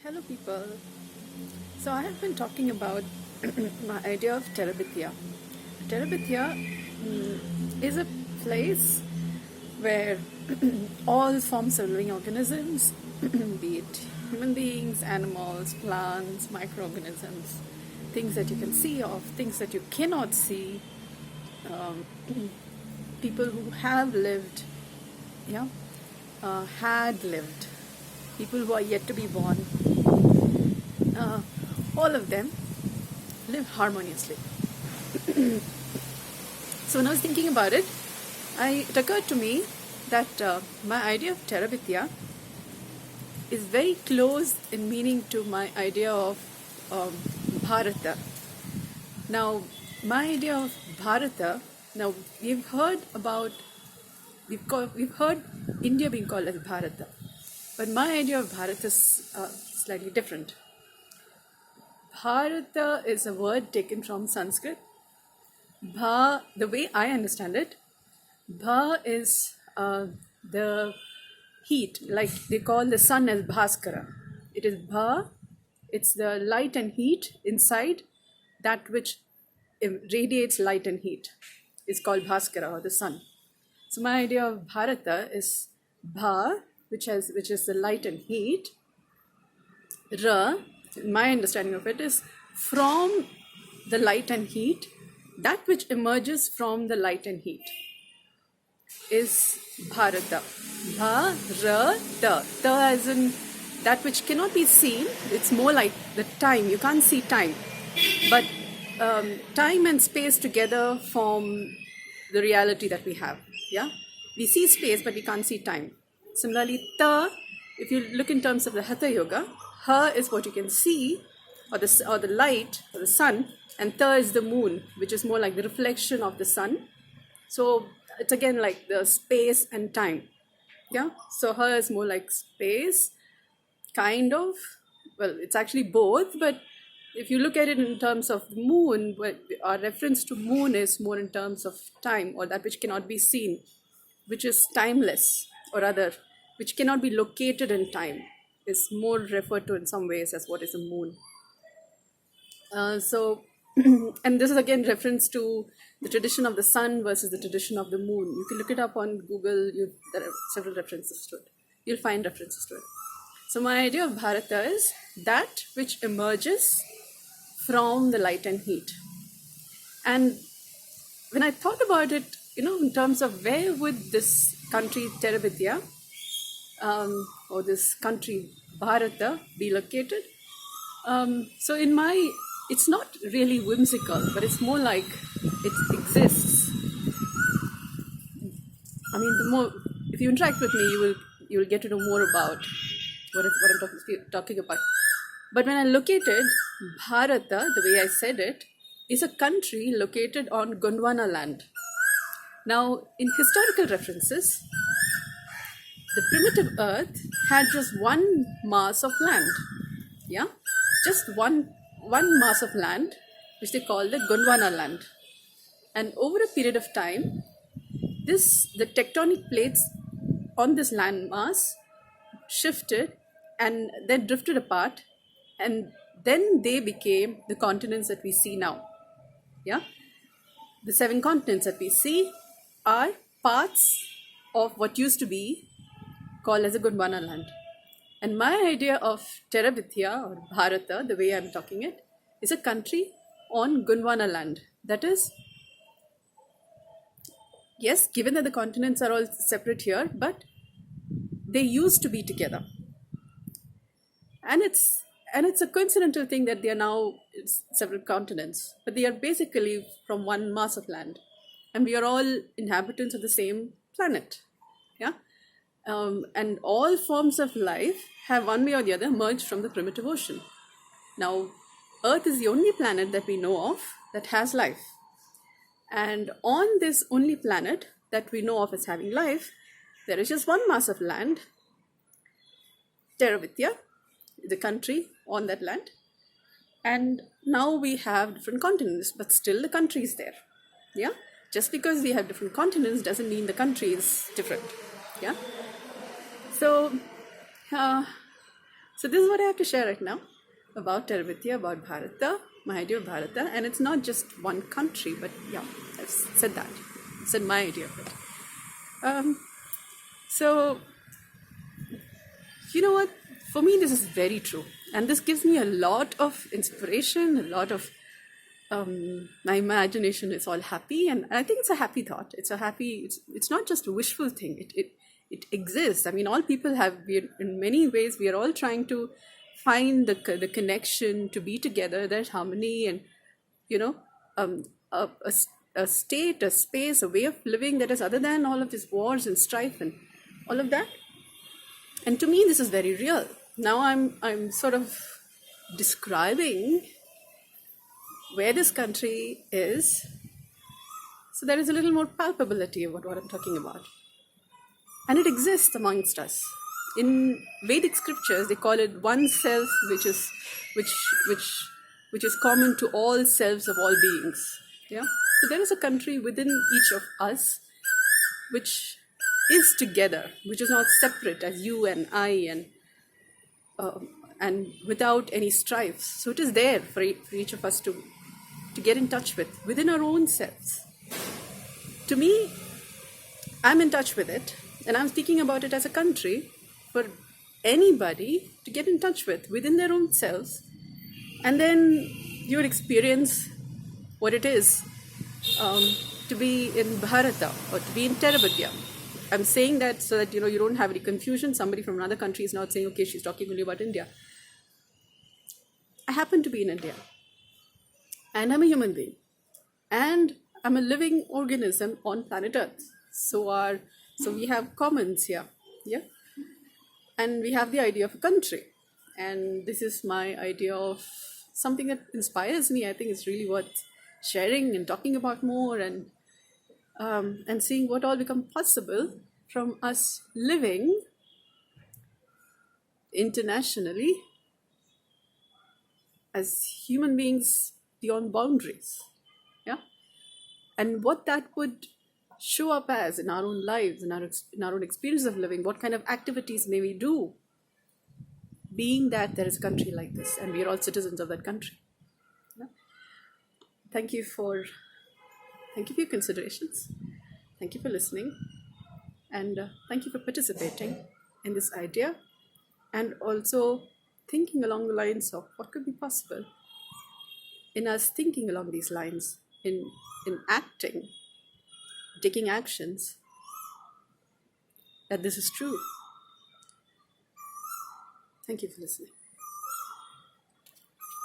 Hello, people. So, I have been talking about my idea of Terabithiya. Terabithiya is a place where all forms of living organisms, be it human beings, animals, plants, microorganisms, things that you can see of, things that you cannot see, um, people who have lived, yeah, had lived, people who are yet to be born, uh, all of them live harmoniously. So when I was thinking about it, it occurred to me that my idea of Terabithiya is very close in meaning to my idea of Bha-ra-tha. Now, my idea of Bha-ra-tha, now we've heard India being called as Bha-ra-tha, but my idea of Bharat is slightly different. Bha-ra-tha is a word taken from Sanskrit. Bha, the way I understand it, Bha is the heat, like they call the sun as Bhaskara. It is Bha, it's the light and heat inside that which radiates light and heat. It's called Bhaskara, or the sun. So my idea of Bha-ra-tha is Bha, which is the light and heat. Ra, my understanding of it, is from the light and heat, that which emerges from the light and heat is Bha-ra-tha. Bha-ra-tha. Ta as in that which cannot be seen. It's more like the time. You can't see time. But time and space together form the reality that we have. Yeah? We see space, but we can't see time. Similarly, ta, if you look in terms of the Hatha Yoga, ha is what you can see, or the light, or the sun, and ta is the moon, which is more like the reflection of the sun. So it's again like the space and time. Yeah. So ha is more like space, kind of. Well, it's actually both, but if you look at it in terms of the moon, our reference to moon is more in terms of time, or that which cannot be seen, which is timeless, or rather, which cannot be located in time, is more referred to in some ways as what is a moon. And this is again reference to the tradition of the sun versus the tradition of the moon. You can look it up on Google. There are several references to it. You'll find references to it. So my idea of Bha-ra-tha is that which emerges from the light and heat. And when I thought about it, in terms of where would this country Terabithiya or this country Bha-ra-tha be located? So it's not really whimsical, but it's more like it exists. I mean, if you interact with me, you will get to know more about what I'm talking about. But when I look at it, Bha-ra-tha, the way I said it, is a country located on Gondwana land. Now, in historical references, the primitive earth had just one mass of land. Yeah? Just one mass of land, which they call the Gondwana land. And over a period of time, the tectonic plates on this land mass shifted and then drifted apart, and then they became the continents that we see now. Yeah? The 7 continents that we see are parts of what used to be called as a Gondwana land. And my idea of Terabithiya or Bha-ra-tha, the way I'm talking it, is a country on Gondwana land. That is, yes, given that the continents are all separate here, but they used to be together. And it's a coincidental thing that they are now several continents, but they are basically from one mass of land, and we are all inhabitants of the same planet. Yeah. And all forms of life have one way or the other emerged from the primitive ocean. Now, Earth is the only planet that we know of that has life. And on this only planet that we know of as having life, there is just one mass of land, Terabithiya, the country on that land. And now we have different continents, but still the country is there. Yeah? Just because we have different continents doesn't mean the country is different. Yeah? So So this is what I have to share right now about Terabithiya, about Bha-ra-tha, my idea of Bha-ra-tha. And it's not just one country, but yeah, I've said that. I said my idea of it. So, you know what? For me, this is very true. And this gives me a lot of inspiration, a lot of my imagination is all happy. And I think it's a happy thought. It's not just a wishful thing. It exists. I mean, all people in many ways, we are all trying to find the connection, to be together, there's harmony, and, you know, a state, a space, a way of living that is other than all of these wars and strife and all of that. And to me, this is very real. Now I'm sort of describing where this country is, so there is a little more palpability about what I'm talking about. And it exists amongst us. In Vedic scriptures, they call it one self, which is common to all selves of all beings. Yeah. So there is a country within each of us, which is together, which is not separate as you and I, and without any strife. So it is there for each of us to get in touch with, within our own selves. To me, I'm in touch with it, and I'm speaking about it as a country for anybody to get in touch with, within their own selves. And then you will experience what it is to be in Bha-ra-tha or to be in Terabithiya. I'm saying that so that, you don't have any confusion. Somebody from another country is not saying, okay, she's talking only about India. I happen to be in India. And I'm a human being. And I'm a living organism on planet Earth. So we have commons here. Yeah. And we have the idea of a country. And this is my idea of something that inspires me. I think it's really worth sharing and talking about more, and seeing what all become possible from us living internationally as human beings beyond boundaries. Yeah. And what that would show up as in our own lives, in our own experience of living, what kind of activities may we do, being that there is a country like this and we are all citizens of that country. Yeah. Thank you for your considerations. Thank you for listening, and thank you for participating in this idea, and also thinking along the lines of what could be possible in us, thinking along these lines, in acting, taking actions, that this is true. Thank you for listening.